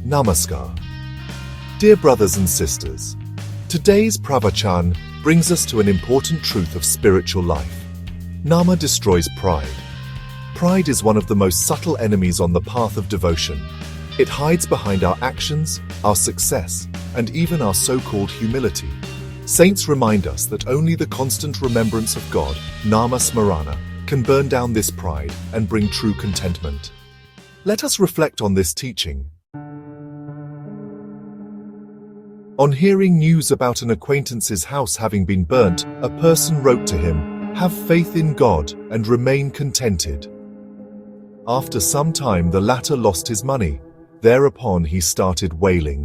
Namaskar. Dear brothers and sisters, today's pravachan brings us to an important truth of spiritual life. Nama destroys pride. Pride is one of the most subtle enemies on the path of devotion. It hides behind our actions, our success, and even our so-called humility. Saints remind us that only the constant remembrance of God, Nama Smarana, can burn down this pride and bring true contentment. Let us reflect on this teaching. On hearing news about an acquaintance's house having been burnt, a person wrote to him, "Have faith in God and remain contented." After some time the latter lost his money. Thereupon he started wailing.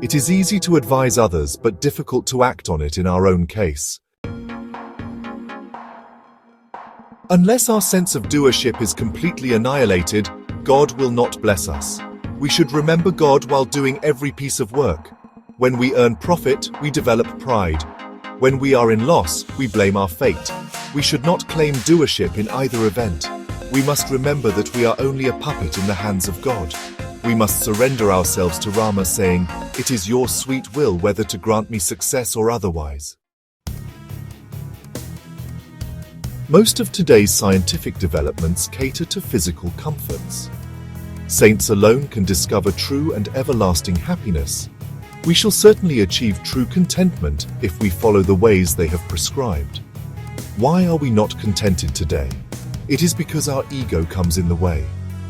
It is easy to advise others but difficult to act on it in our own case. Unless our sense of doership is completely annihilated, God will not bless us. We should remember God while doing every piece of work. When we earn profit, we develop pride. When we are in loss, we blame our fate. We should not claim doership in either event. We must remember that we are only a puppet in the hands of God. We must surrender ourselves to Rama, saying, "It is your sweet will whether to grant me success or otherwise." Most of today's scientific developments cater to physical comforts. Saints alone can discover true and everlasting happiness. We shall certainly achieve true contentment if we follow the ways they have prescribed. Why are we not contented today? It is because our ego comes in the way.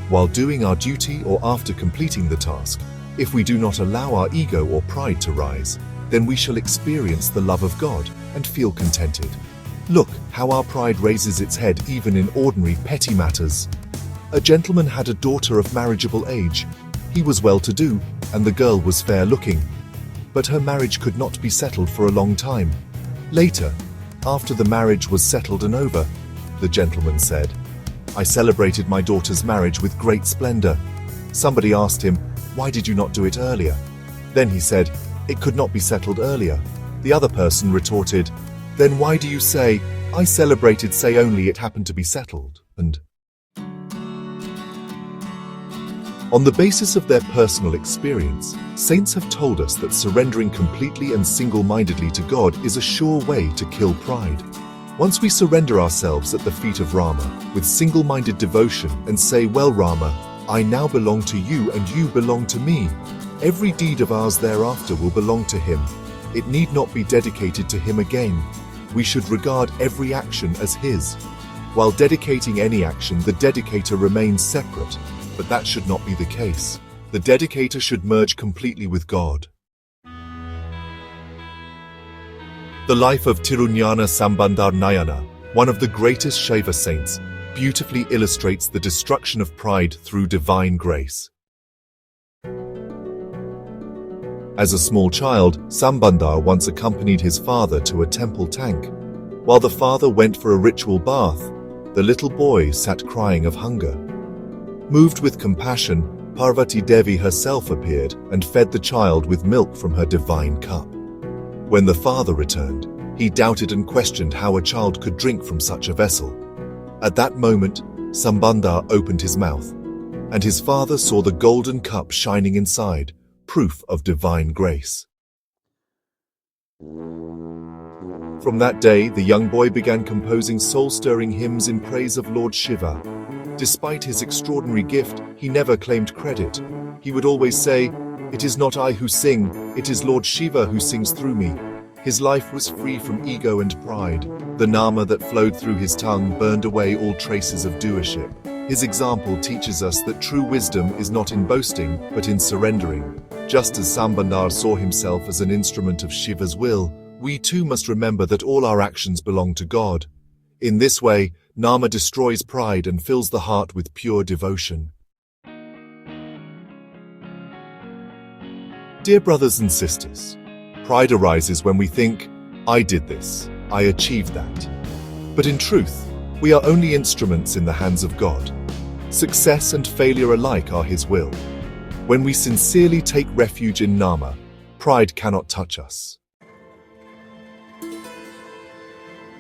While doing our duty or after completing the task, if we do not allow our ego or pride to rise, then we shall experience the love of God and feel contented. Look how our pride raises its head even in ordinary petty matters. A gentleman had a daughter of marriageable age. He was well-to-do, and the girl was fair-looking. But her marriage could not be settled for a long time. Later, after the marriage was settled and over, the gentleman said, "I celebrated my daughter's marriage with great splendor." Somebody asked him, "Why did you not do it earlier?" Then he said, "It could not be settled earlier." The other person retorted, "Then why do you say, 'I celebrated', say only it happened to be settled?" And on the basis of their personal experience, saints have told us that surrendering completely and single-mindedly to God is a sure way to kill pride. Once we surrender ourselves at the feet of Rama with single-minded devotion and say, "Well, Rama, I now belong to you and you belong to me," every deed of ours thereafter will belong to Him. It need not be dedicated to Him again. We should regard every action as His. While dedicating any action, the dedicator remains separate, but that should not be the case. The dedicator should merge completely with God. The life of Tirugnana Sambandhar Nayanar, one of the greatest Shaiva saints, beautifully illustrates the destruction of pride through divine grace. As a small child, Sambandhar once accompanied his father to a temple tank. While the father went for a ritual bath, the little boy sat crying of hunger. Moved with compassion, Parvati Devi herself appeared and fed the child with milk from her divine cup. When the father returned, he doubted and questioned how a child could drink from such a vessel. At that moment, Sambandhar opened his mouth, and his father saw the golden cup shining inside, proof of divine grace. From that day, the young boy began composing soul-stirring hymns in praise of Lord Shiva. Despite his extraordinary gift, he never claimed credit. He would always say, "It is not I who sing, it is Lord Shiva who sings through me." His life was free from ego and pride. The Nama that flowed through his tongue burned away all traces of doership. His example teaches us that true wisdom is not in boasting, but in surrendering. Just as Sambandhar saw himself as an instrument of Shiva's will, we too must remember that all our actions belong to God. In this way, Nama destroys pride and fills the heart with pure devotion. Dear brothers and sisters, pride arises when we think, "I did this, I achieved that." But in truth, we are only instruments in the hands of God. Success and failure alike are His will. When we sincerely take refuge in Nama, pride cannot touch us.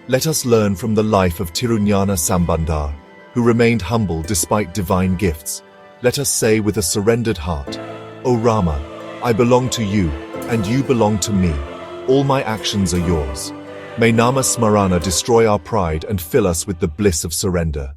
Let us learn from the life of Tirugnana Sambandhar, who remained humble despite divine gifts. Let us say with a surrendered heart, O Rama, I belong to you, and you belong to me. All my actions are yours. May Nama Smarana destroy our pride and fill us with the bliss of surrender.